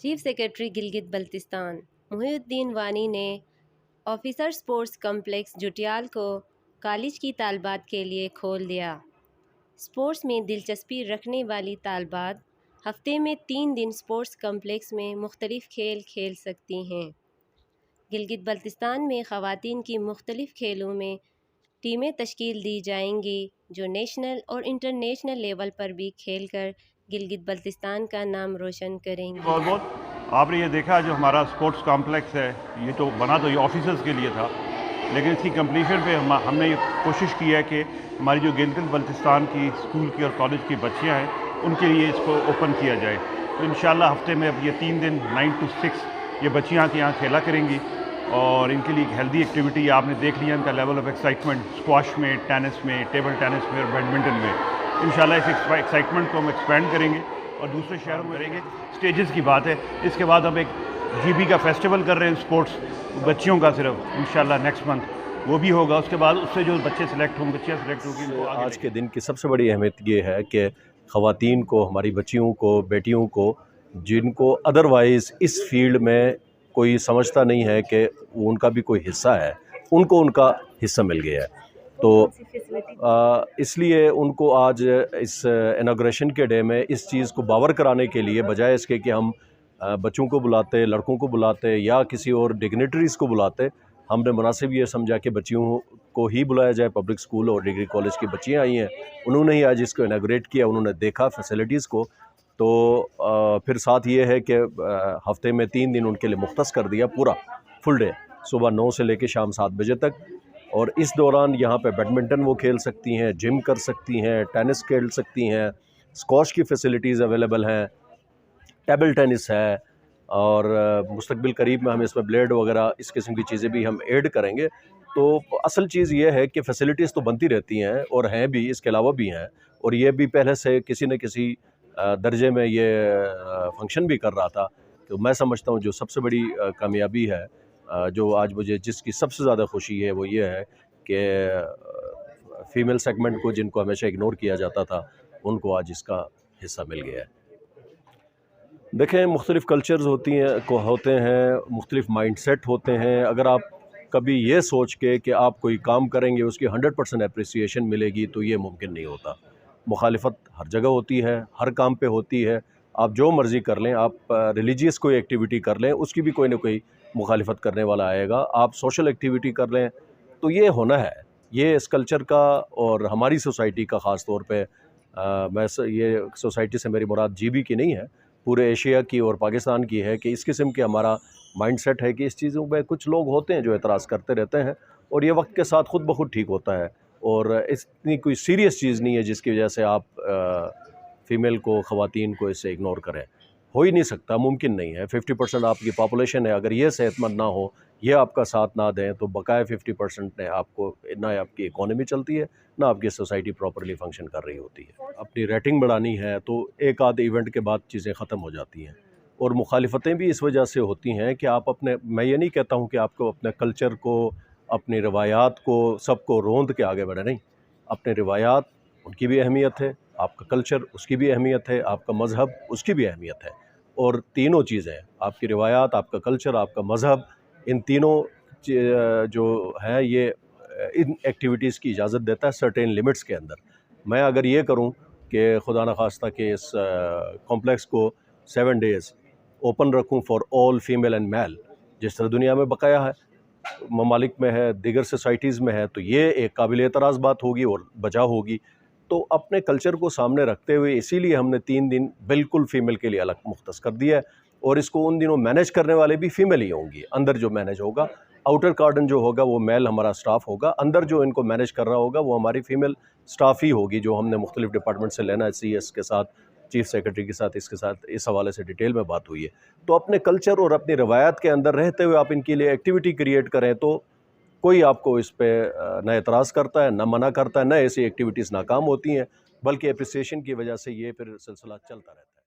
Chief secretary Gilgit Baltistan Mohiuddin वानी ने officer sports complex जुटियाल को कॉलेज की तालबात के लिए खोल दिया। स्पोर्ट्स में दिलचस्पी रखने वाली तालबात हफ्ते में 3 दिन स्पोर्ट्स कम्प्लेक्स में मुख्तलिफ खेल खेल सकती हैं। गिलगित बल्तिस्तान में ख़वातीन की मुख्तलिफ खेलों में टीमें तश्कील दी जाएंगी जो नेशनल और इंटरनेशनल लेवल पर भी खेल कर गिलगित बल्तिस्तान का नाम रोशन करेंगी। बहुत बहुत आपने ये देखा जो हमारा स्पोर्ट्स कॉम्प्लेक्स है, ये तो बना तो ये ऑफिसर्स के लिए था, लेकिन इसकी कंप्लीशन पे हमने ये कोशिश की है कि हमारी जो गिलगित बल्तिस्तान की स्कूल की और कॉलेज की बच्चियां हैं उनके लिए इसको ओपन किया जाए। तो इंशाल्लाह हफ्ते में अब ये 3 दिन 9 to 6 ये बच्चियां के यहाँ खेला करेंगी और इनके लिए एक हेल्दी एक्टिविटी आपने देख लिया, इनका लेवल ऑफ एक्साइटमेंट स्क्वाश में, टेनिस में, टेबल टेनिस में और बैडमिंटन में। इंशाल्लाह इस एक्साइटमेंट को हम एक्सपेंड करेंगे और दूसरे शहरों में करेंगे। स्टेजेस की बात है, इसके बाद हम एक जीबी का फेस्टिवल कर रहे हैं स्पोर्ट्स बच्चियों का, सिर्फ इंशाल्लाह नेक्स्ट मंथ वो भी होगा। उसके बाद उससे जो बच्चे सेलेक्ट होंगे, बच्चियाँ सेलेक्ट होगी, वो आज के दिन की सबसे बड़ी अहमियत ये है कि ख़वातीन को, हमारी बच्चियों को, बेटियों को, जिनको अदरवाइज़ इस फील्ड में कोई समझता नहीं है कि उनका भी कोई हिस्सा है, उनको उनका हिस्सा मिल गया है। तो इसलिए उनको आज इस इनॉग्रेशन के डे में इस चीज़ को बावर कराने के लिए, बजाय इसके कि हम बच्चों को बुलाते, लड़कों को बुलाते या किसी और डिग्नेटरीज़ को बुलाते, हमने मुनासिब ये समझा कि बच्चियों को ही बुलाया जाए। पब्लिक स्कूल और डिग्री कॉलेज की बच्चियाँ आई हैं, उन्होंने ही आज इसको इनॉग्रेट किया, उन्होंने देखा फैसिलिटीज़ को। तो फिर साथ ये है कि हफ्ते में 3 दिन उनके लिए मुख्तस कर दिया, पूरा फुल डे, सुबह 9 से लेकर शाम 7 बजे तक। और इस दौरान यहाँ पे बैडमिंटन वो खेल सकती हैं, जिम कर सकती हैं, टेनिस खेल सकती हैं, स्क्वॉश की फैसिलिटीज़ अवेलेबल हैं, टेबल टेनिस है और मुस्तकबिल करीब में हम इसमें ब्लेड वगैरह इस किस्म की चीज़ें भी हम ऐड करेंगे। तो असल चीज़ ये है कि फैसिलिटीज़ तो बनती रहती हैं और हैं भी, इसके अलावा भी हैं, और ये भी पहले से किसी न किसी दर्जे में ये फंक्शन भी कर रहा था। तो मैं समझता हूँ जो सबसे बड़ी कामयाबी है, जो आज मुझे जिसकी सबसे ज़्यादा खुशी है, वो ये है कि फ़ीमेल सेगमेंट को, जिनको हमेशा इग्नोर किया जाता था, उनको आज इसका हिस्सा मिल गया है। देखें, मुख्तलिफ़ कल्चर्स होते हैं, मुख्तलिफ़ माइंडसेट होते हैं। अगर आप कभी ये सोच के कि आप कोई काम करेंगे उसकी 100% एप्रिसिएशन मिलेगी, तो ये मुमकिन नहीं होता। मुखालिफत हर जगह होती है, हर काम पे होती है। आप जो मर्ज़ी कर लें, आप रिलीजियस कोई एक्टिविटी कर लें, उसकी भी कोई ना कोई मुखालिफत करने वाला आएगा। आप सोशल एक्टिविटी कर लें, तो ये होना है, ये इस कल्चर का और हमारी सोसाइटी का ख़ास तौर पे। ये सोसाइटी से मेरी मुराद जीबी की नहीं है, पूरे एशिया की और पाकिस्तान की है कि इस किस्म के हमारा माइंडसेट है कि इस चीज़ों में कुछ लोग होते हैं जो एतराज़ करते रहते हैं, और ये वक्त के साथ खुद ब खुद ठीक होता है। और इतनी कोई सीरियस चीज़ नहीं है जिसकी वजह से आप फ़ीमेल को, ख़वातीन को इससे इग्नोर करें। हो ही नहीं सकता, मुमकिन नहीं है। 50% आपकी पॉपुलेशन है, अगर ये सेहतमंद ना हो, ये आपका साथ ना दें, तो बकाया 50% ने आपको, ना आपकी इकॉनमी चलती है, ना आपकी सोसाइटी प्रॉपर्ली फंक्शन कर रही होती है। अपनी रेटिंग बढ़ानी है तो एक आध इवेंट के बाद चीज़ें ख़त्म हो जाती हैं। और मुखालिफतें भी इस वजह से होती हैं कि आप अपने, मैं ये नहीं कहता हूँ कि आपको अपने कल्चर को, अपनी रवायात को, सबको रोंद के आगे बढ़े, नहीं। अपने रिवायात, उनकी भी अहमियत है, आपका कल्चर, उसकी भी अहमियत है, आपका मज़हब, उसकी भी अहमियत है। और तीनों चीज़ें, आपकी रिवायात, आपका कल्चर, आपका मज़हब, इन तीनों जो हैं, ये इन एक्टिविटीज़ की इजाज़त देता है सर्टेन लिमिट्स के अंदर। मैं अगर ये करूं कि खुदा न खास्ता कि इस कॉम्प्लेक्स को 7 डेज़ ओपन रखूं for all female and male, जिस तरह दुनिया में बकाया है, ममालिक में है, दीगर सोसाइटीज़ में है, तो ये एक काबिल एतराज़ बात होगी और बजा होगी। तो अपने कल्चर को सामने रखते हुए इसीलिए हमने 3 दिन बिल्कुल फ़ीमेल के लिए अलग मुख्तस कर दिया है। और इसको उन दिनों मैनेज करने वाले भी फ़ीमेल ही होंगी। अंदर जो मैनेज होगा, आउटर कार्डन जो होगा वो मेल हमारा स्टाफ होगा, अंदर जो इनको मैनेज कर रहा होगा वो हमारी फ़ीमेल स्टाफ ही होगी, जो हमने मुख्तलिफ़ डिपार्टमेंट से लेना है। CS के साथ, चीफ सेक्रेटरी के साथ, इसके साथ इस हवाले से डिटेल में बात हुई है। तो अपने कल्चर और अपनी रवायात के अंदर रहते हुए आप इनके लिए एक्टिविटी क्रिएट करें, तो कोई आपको इस पे न एतराज़ करता है, न मना करता है, न ऐसी एक्टिविटीज़ नाकाम होती हैं, बल्कि एप्रिसिएशन की वजह से ये फिर सिलसिला चलता रहता है।